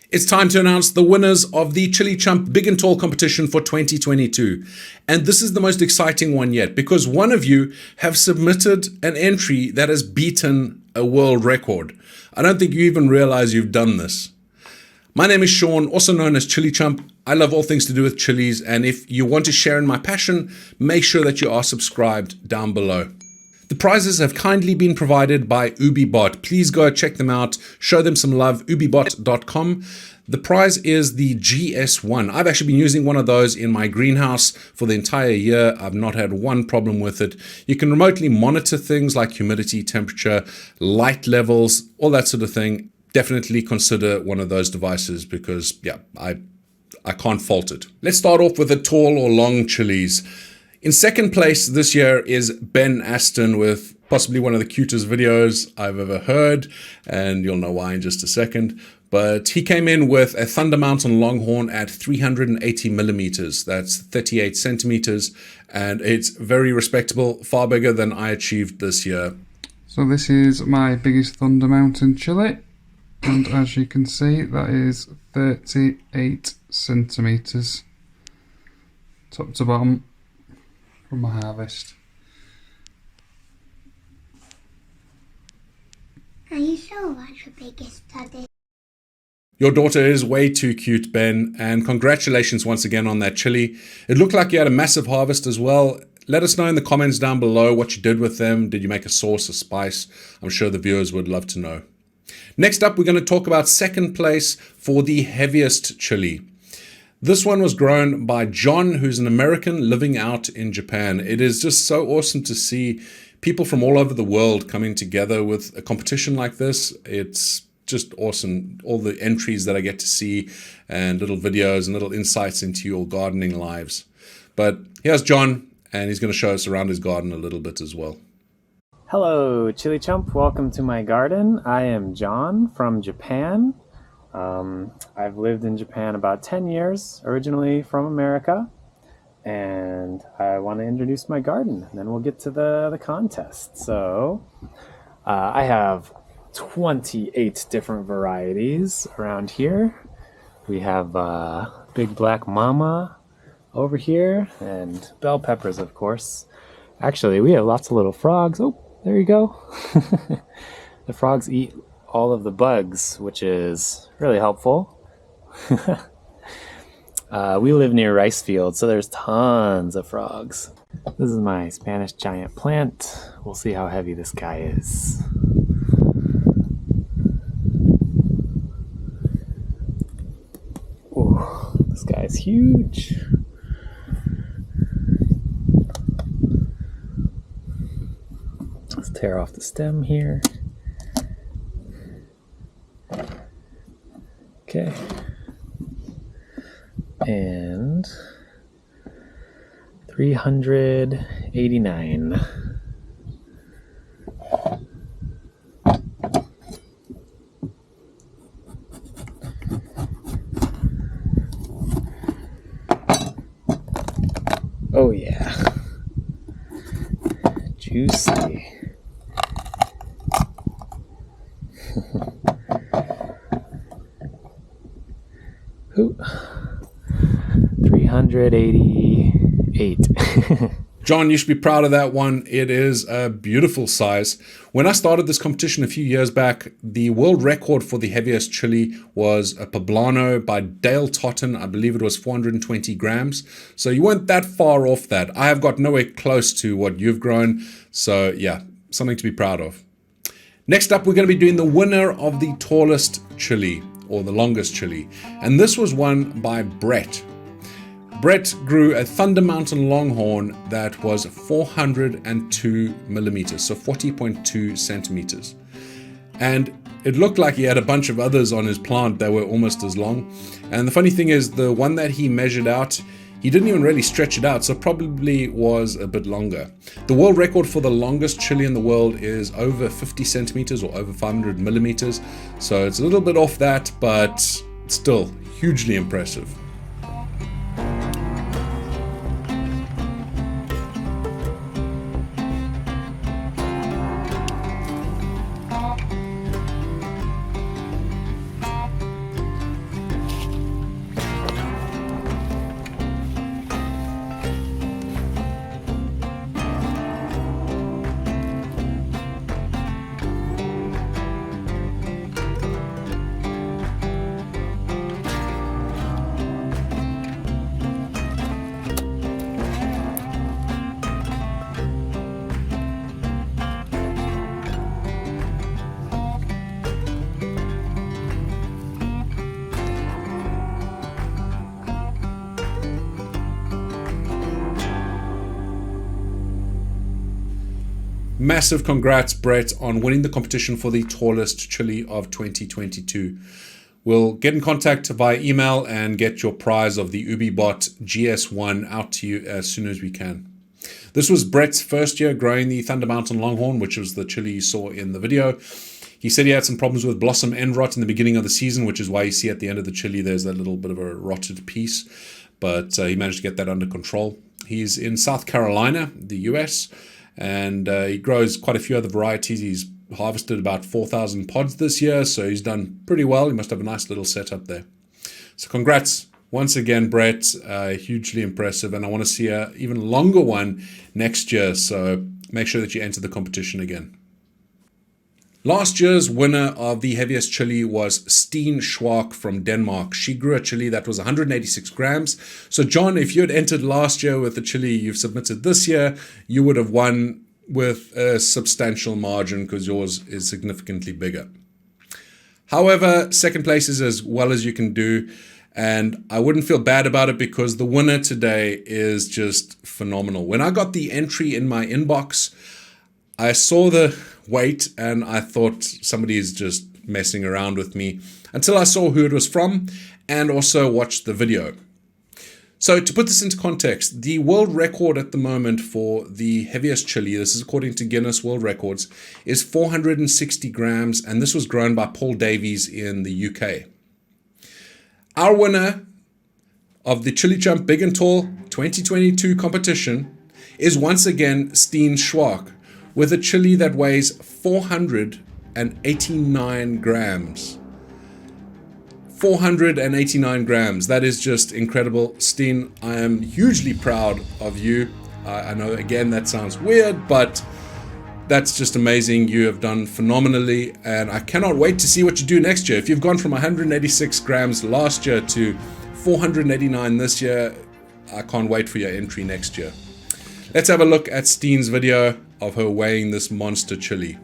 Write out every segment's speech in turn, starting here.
It's time to announce the winners of the ChilliChump Big and Tall competition for 2022. And this is the most exciting one yet because one of you have submitted an entry that has beaten a world record. I don't think you even realize you've done this. My name is Sean, also known as ChilliChump. I love all things to do with chilies, and if you want to share in my passion, make sure that you are subscribed down below. The prizes have kindly been provided by UbiBot. Please go check them out, show them some love, ubibot.com. The prize is the GS1. I've actually been using one of those in my greenhouse for the entire year. I've not had one problem with it. You can remotely monitor things like humidity, temperature, light levels, all that sort of thing. Definitely consider one of those devices because, yeah, I can't fault it. Let's start off with the tall or long chilies. In second place this year is Ben Aston with possibly one of the cutest videos I've ever heard, and you'll know why in just a second. But he came in with a Thunder Mountain Longhorn at 380 millimeters. That's 38 centimeters, and it's very respectable, far bigger than I achieved this year. So this is my biggest Thunder Mountain chili, and as you can see, that is 38 centimeters, top to bottom, from my harvest. Are you sure that's the biggest study? Your daughter is way too cute, Ben, and congratulations once again on that chili. It looked like you had a massive harvest as well. Let us know in the comments down below what you did with them. Did you make a sauce, a spice? I'm sure the viewers would love to know. Next up, we're going to talk about second place for the heaviest chili. This one was grown by John, who's an American living out in Japan. It is just so awesome to see people from all over the world coming together with a competition like this. It's just awesome. All the entries that I get to see and little videos and little insights into your gardening lives. But here's John, and he's going to show us around his garden a little bit as well. Hello, ChilliChump. Welcome to my garden. I am John from Japan. I've lived in Japan about 10 years, originally from America, and I want to introduce my garden, and then we'll get to the contest. So I have 28 different varieties around here. We have Big Black Mama over here, and bell peppers, of course. Actually, we have lots of little frogs. Oh, there you go. The frogs eat all of the bugs, which is really helpful. We live near rice fields, so there's tons of frogs. This is my Spanish giant plant. We'll see how heavy this guy is. Ooh, this guy is huge. Let's tear off the stem here. Okay, and 389. Oh yeah, juicy. Ooh, 388. John, you should be proud of that one. It is a beautiful size. When I started this competition a few years back, the world record for the heaviest chili was a Poblano by Dale Totten. I believe it was 420 grams. So you weren't that far off that. I have got nowhere close to what you've grown. So yeah, something to be proud of. Next up, we're going to be doing the winner of the tallest chili, or the longest chili. And this was won by Brett. Brett grew a Thunder Mountain Longhorn that was 402 millimeters, so 40.2 centimeters. And it looked like he had a bunch of others on his plant that were almost as long. And the funny thing is, the one that he measured out, he didn't even really stretch it out, so probably was a bit longer. The world record for the longest chili in the world is over 50 centimeters or over 500 millimeters. So it's a little bit off that, but still hugely impressive. massive congrats, Brett, on winning the competition for the tallest chili of 2022. We'll get in contact via email and get your prize of the UbiBot GS1 out to you as soon as we can. This was Brett's first year growing the Thunder Mountain Longhorn, which was the chili you saw in the video. He said he had some problems with blossom end rot in the beginning of the season, which is why you see at the end of the chili there's that little bit of a rotted piece. But he managed to get that under control. He's in South Carolina, the US, and he grows quite a few other varieties. He's harvested about 4,000 pods this year, so he's done pretty well. He must have a nice little setup there. So congrats once again, Brett. Hugely impressive, and I want to see an even longer one next year, so make sure that you enter the competition again. Last year's winner of the heaviest chili was Steen Schwark from Denmark. She grew a chili that was 186 grams. So John, if you had entered last year with the chili you've submitted this year, you would have won with a substantial margin because yours is significantly bigger. However, second place is as well as you can do. And I wouldn't feel bad about it because the winner today is just phenomenal. When I got the entry in my inbox, I saw the weight and I thought somebody is just messing around with me until I saw who it was from and also watched the video. So to put this into context, the world record at the moment for the heaviest chili, this is according to Guinness World Records, is 460 grams, and this was grown by Paul Davies in the UK. Our winner of the ChilliChump Big and Tall 2022 competition is once again Steen Schwark, with a chili that weighs 489 grams. 489 grams. That is just incredible. Steen, I am hugely proud of you. I know, again, that sounds weird, but that's just amazing. You have done phenomenally, and I cannot wait to see what you do next year. If you've gone from 186 grams last year to 489 this year, I can't wait for your entry next year. Let's have a look at Steen's video of her weighing this monster chili.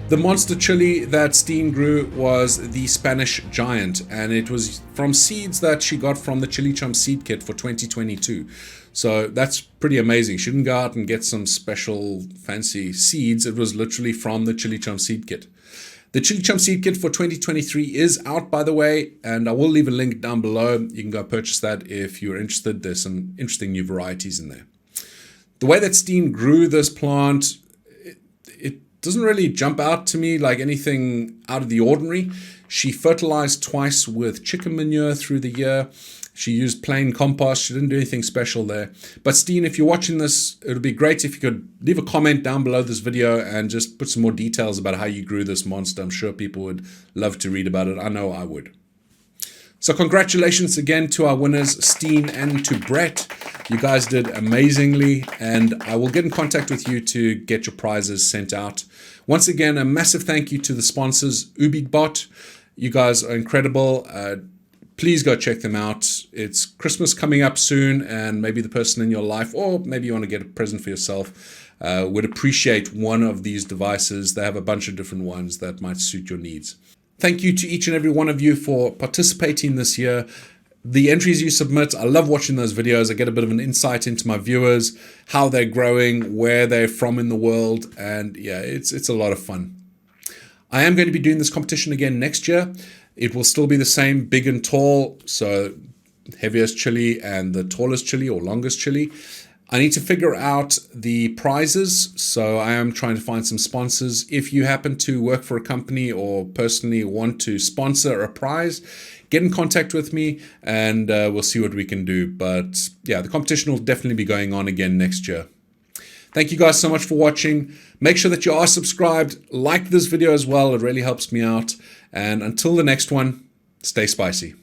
The monster chili that Steen grew was the Spanish Giant, and it was from seeds that she got from the ChilliChump seed kit for 2022. So that's pretty amazing. She didn't go out and get some special fancy seeds. It was literally from the ChilliChump seed kit. The ChilliChump seed kit for 2023 is out, by the way, and I will leave a link down below. You can go purchase that if you're interested. There's some interesting new varieties in there. The way that Steen grew this plant, it doesn't really jump out to me like anything out of the ordinary. She fertilized twice with chicken manure through the year. She used plain compost. She didn't do anything special there. But Steen, if you're watching this, it would be great if you could leave a comment down below this video and just put some more details about how you grew this monster. I'm sure people would love to read about it. I know I would. So congratulations again to our winners, Steen and to Brett. You guys did amazingly, and I will get in contact with you to get your prizes sent out. Once again, a massive thank you to the sponsors, UbiBot. You guys are incredible. Please go check them out. It's Christmas coming up soon, and maybe the person in your life, or maybe you want to get a present for yourself, would appreciate one of these devices. They have a bunch of different ones that might suit your needs. Thank you to each and every one of you for participating this year. The entries you submit, I love watching those videos. I get a bit of an insight into my viewers, how they're growing, where they're from in the world, and yeah, it's a lot of fun. I am going to be doing this competition again next year. It will still be the same, big and tall, so heaviest chili and the tallest chili or longest chili. I need to figure out the prizes, so I am trying to find some sponsors. If you happen to work for a company or personally want to sponsor a prize, get in contact with me and we'll see what we can do. But yeah, the competition will definitely be going on again next year. Thank you guys so much for watching. Make sure that you are subscribed. Like this video as well. It really helps me out. And until the next one, stay spicy.